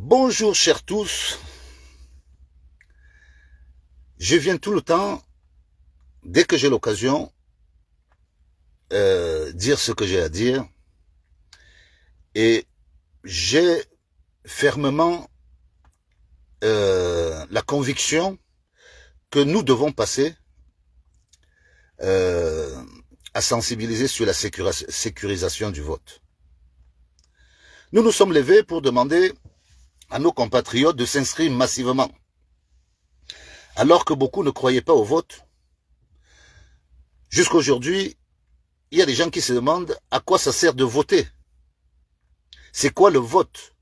Bonjour chers tous, je viens tout le temps, dès que j'ai l'occasion, dire ce que j'ai à dire et j'ai fermement la conviction que nous devons passer à sensibiliser sur la sécurisation du vote. Nous nous sommes levés pour demander à nos compatriotes de s'inscrire massivement. Alors que beaucoup ne croyaient pas au vote, jusqu'à aujourd'hui, il y a des gens qui se demandent à quoi ça sert de voter. C'est quoi le vote?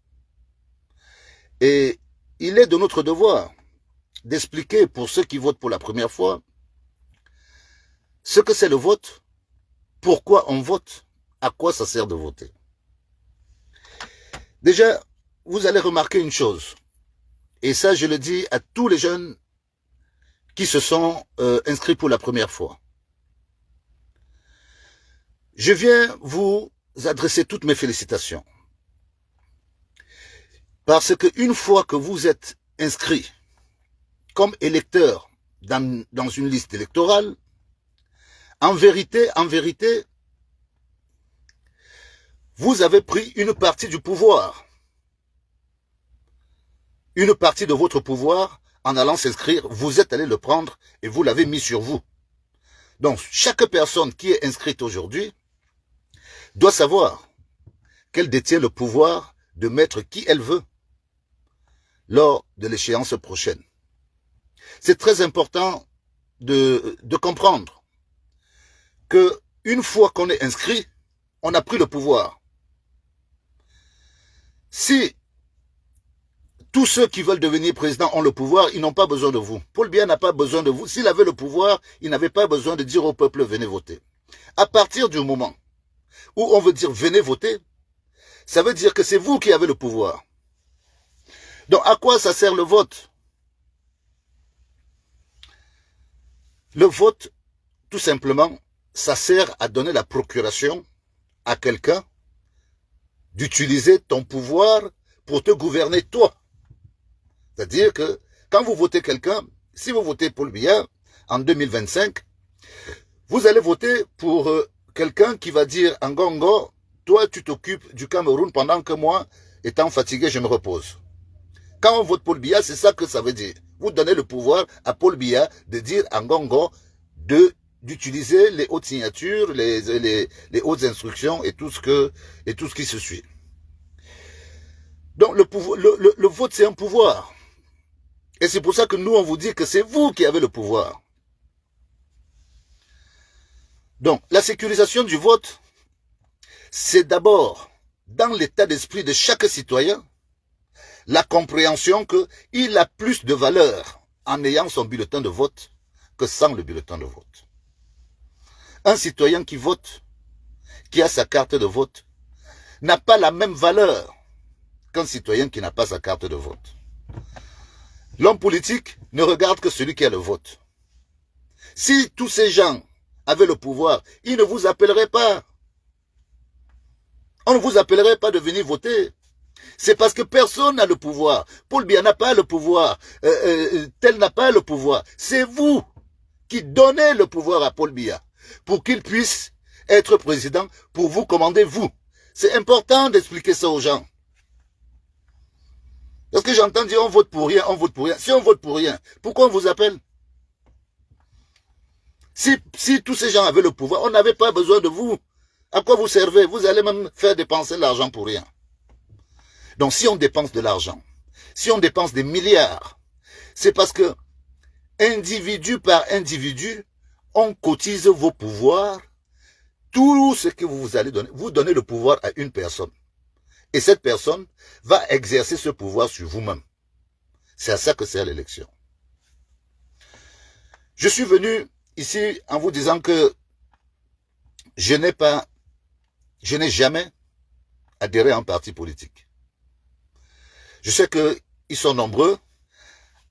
Et il est de notre devoir d'expliquer pour ceux qui votent pour la première fois ce que c'est le vote, pourquoi on vote, à quoi ça sert de voter. Déjà, vous allez remarquer une chose, et ça je le dis à tous les jeunes qui se sont inscrits pour la première fois. Je viens vous adresser toutes mes félicitations. Parce qu'une fois que vous êtes inscrit comme électeur dans une liste électorale, en vérité, vous avez pris une partie du pouvoir. Une partie de votre pouvoir, en allant s'inscrire, vous êtes allé le prendre et vous l'avez mis sur vous. Donc, chaque personne qui est inscrite aujourd'hui doit savoir qu'elle détient le pouvoir de mettre qui elle veut lors de l'échéance prochaine. C'est très important de comprendre que une fois qu'on est inscrit, on a pris le pouvoir. Si tous ceux qui veulent devenir président ont le pouvoir, ils n'ont pas besoin de vous. Paul Biya n'a pas besoin de vous. S'il avait le pouvoir, il n'avait pas besoin de dire au peuple, venez voter. À partir du moment où on veut dire, venez voter, ça veut dire que c'est vous qui avez le pouvoir. Donc, à quoi ça sert le vote? Le vote, tout simplement, ça sert à donner la procuration à quelqu'un d'utiliser ton pouvoir pour te gouverner toi. C'est-à-dire que quand vous votez quelqu'un, si vous votez Paul Biya en 2025, vous allez voter pour quelqu'un qui va dire en Ngongo, toi tu t'occupes du Cameroun pendant que moi, étant fatigué, je me repose. Quand on vote Paul Biya, c'est ça que ça veut dire. Vous donnez le pouvoir à Paul Biya de dire en Ngongo d'utiliser les hautes signatures, les hautes instructions et tout ce qui se suit. Donc le vote, c'est un pouvoir. Et c'est pour ça que nous, on vous dit que c'est vous qui avez le pouvoir. Donc, la sécurisation du vote, c'est d'abord, dans l'état d'esprit de chaque citoyen, la compréhension qu'il a plus de valeur en ayant son bulletin de vote que sans le bulletin de vote. Un citoyen qui vote, qui a sa carte de vote, n'a pas la même valeur qu'un citoyen qui n'a pas sa carte de vote. L'homme politique ne regarde que celui qui a le vote. Si tous ces gens avaient le pouvoir, ils ne vous appelleraient pas. On ne vous appellerait pas de venir voter. C'est parce que personne n'a le pouvoir. Paul Biya n'a pas le pouvoir. Tel n'a pas le pouvoir. C'est vous qui donnez le pouvoir à Paul Biya pour qu'il puisse être président, pour vous commander vous. C'est important d'expliquer ça aux gens. Parce que j'entends dire on vote pour rien, on vote pour rien. Si on vote pour rien, pourquoi on vous appelle? Si tous ces gens avaient le pouvoir, on n'avait pas besoin de vous. À quoi vous servez? Vous allez même faire dépenser l'argent pour rien. Donc si on dépense de l'argent, si on dépense des milliards, c'est parce que individu par individu, on cotise vos pouvoirs. Tout ce que vous allez donner, vous donnez le pouvoir à une personne. Et cette personne va exercer ce pouvoir sur vous-même. C'est à ça que sert l'élection. Je suis venu ici en vous disant que je n'ai jamais adhéré à un parti politique. Je sais qu'ils sont nombreux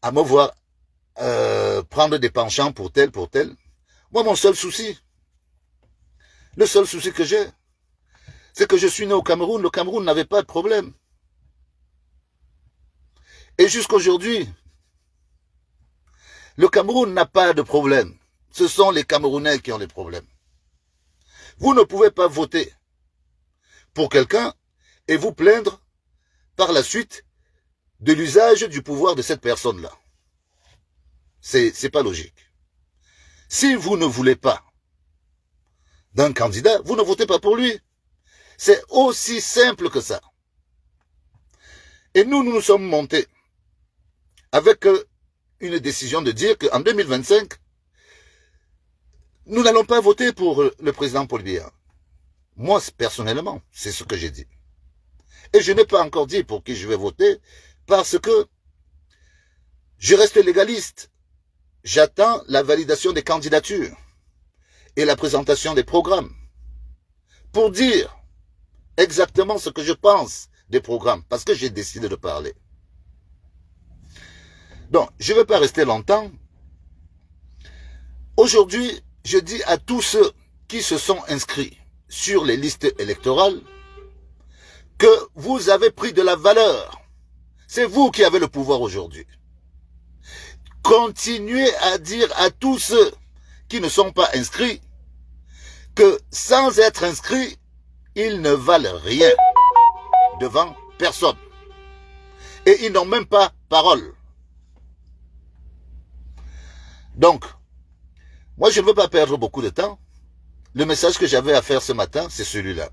à me voir prendre des penchants pour tel. Moi, mon seul souci, le seul souci que j'ai, c'est que je suis né au Cameroun. Le Cameroun n'avait pas de problème. Et jusqu'aujourd'hui, le Cameroun n'a pas de problème. Ce sont les Camerounais qui ont les problèmes. Vous ne pouvez pas voter pour quelqu'un et vous plaindre par la suite de l'usage du pouvoir de cette personne-là. C'est pas logique. Si vous ne voulez pas d'un candidat, vous ne votez pas pour lui. C'est aussi simple que ça. Et nous nous sommes montés avec une décision de dire qu'en 2025, nous n'allons pas voter pour le président Paul Biya. Moi, personnellement, c'est ce que j'ai dit. Et je n'ai pas encore dit pour qui je vais voter, parce que je reste légaliste. J'attends la validation des candidatures et la présentation des programmes pour dire exactement ce que je pense des programmes, parce que j'ai décidé de parler. Donc, je ne vais pas rester longtemps. Aujourd'hui, je dis à tous ceux qui se sont inscrits sur les listes électorales que vous avez pris de la valeur. C'est vous qui avez le pouvoir aujourd'hui. Continuez à dire à tous ceux qui ne sont pas inscrits que sans être inscrits, ils ne valent rien devant personne. Et ils n'ont même pas parole. Donc, moi je ne veux pas perdre beaucoup de temps. Le message que j'avais à faire ce matin, c'est celui-là.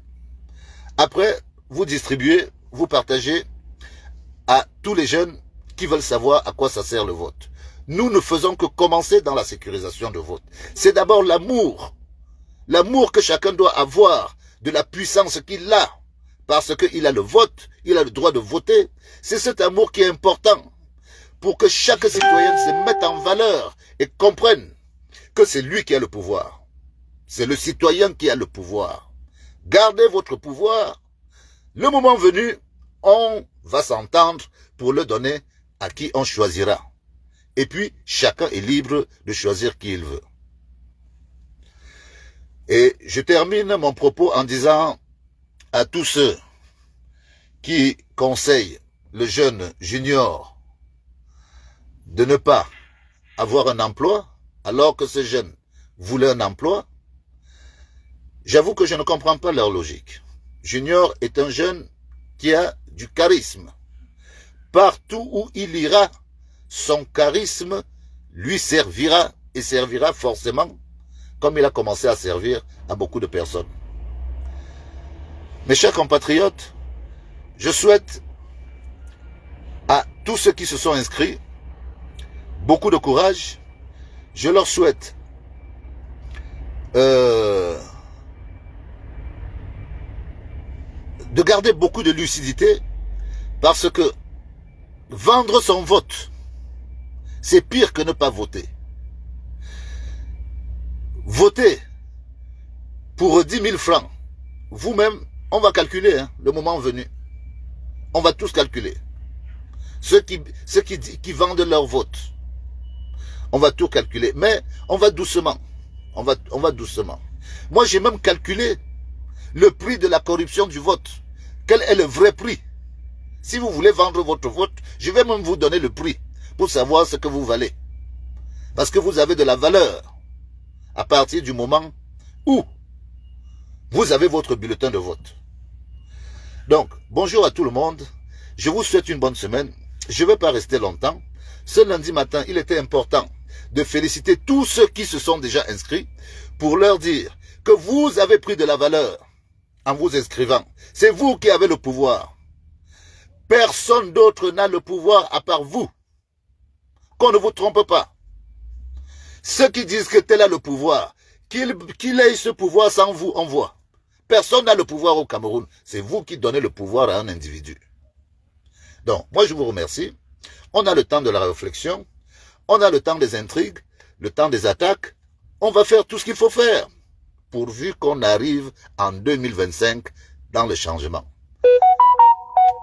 Après, vous distribuez, vous partagez à tous les jeunes qui veulent savoir à quoi ça sert le vote. Nous ne faisons que commencer dans la sécurisation de vote. C'est d'abord l'amour. L'amour que chacun doit avoir de la puissance qu'il a. Parce qu'il a le vote, il a le droit de voter. C'est cet amour qui est important pour que chaque citoyen se mette en valeur et comprenne que c'est lui qui a le pouvoir. C'est le citoyen qui a le pouvoir. Gardez votre pouvoir. Le moment venu, on va s'entendre pour le donner à qui on choisira. Et puis, chacun est libre de choisir qui il veut. Et je termine mon propos en disant à tous ceux qui conseillent le jeune junior de ne pas avoir un emploi, alors que ce jeune voulait un emploi, j'avoue que je ne comprends pas leur logique. Junior est un jeune qui a du charisme. Partout où il ira, son charisme lui servira et servira forcément comme il a commencé à servir à beaucoup de personnes. Mes chers compatriotes, je souhaite à tous ceux qui se sont inscrits beaucoup de courage. Je leur souhaite de garder beaucoup de lucidité, parce que vendre son vote, c'est pire que ne pas voter. Voter pour 10 000 francs, vous-même, on va calculer le moment venu. On va tous calculer. Ceux qui vendent leur vote, on va tout calculer. Mais on va doucement. On va doucement. Moi, j'ai même calculé le prix de la corruption du vote. Quel est le vrai prix? Si vous voulez vendre votre vote, je vais même vous donner le prix pour savoir ce que vous valez. Parce que vous avez de la valeur à partir du moment où vous avez votre bulletin de vote. Donc, bonjour à tout le monde. Je vous souhaite une bonne semaine. Je ne vais pas rester longtemps. Ce lundi matin, il était important de féliciter tous ceux qui se sont déjà inscrits pour leur dire que vous avez pris de la valeur en vous inscrivant. C'est vous qui avez le pouvoir. Personne d'autre n'a le pouvoir à part vous. Qu'on ne vous trompe pas. Ceux qui disent que tel a le pouvoir, qu'il ait ce pouvoir sans vous, on voit. Personne n'a le pouvoir au Cameroun. C'est vous qui donnez le pouvoir à un individu. Donc, moi je vous remercie. On a le temps de la réflexion. On a le temps des intrigues, le temps des attaques. On va faire tout ce qu'il faut faire, pourvu qu'on arrive en 2025 dans le changement.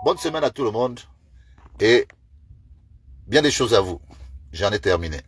Bonne semaine à tout le monde et bien des choses à vous. J'en ai terminé.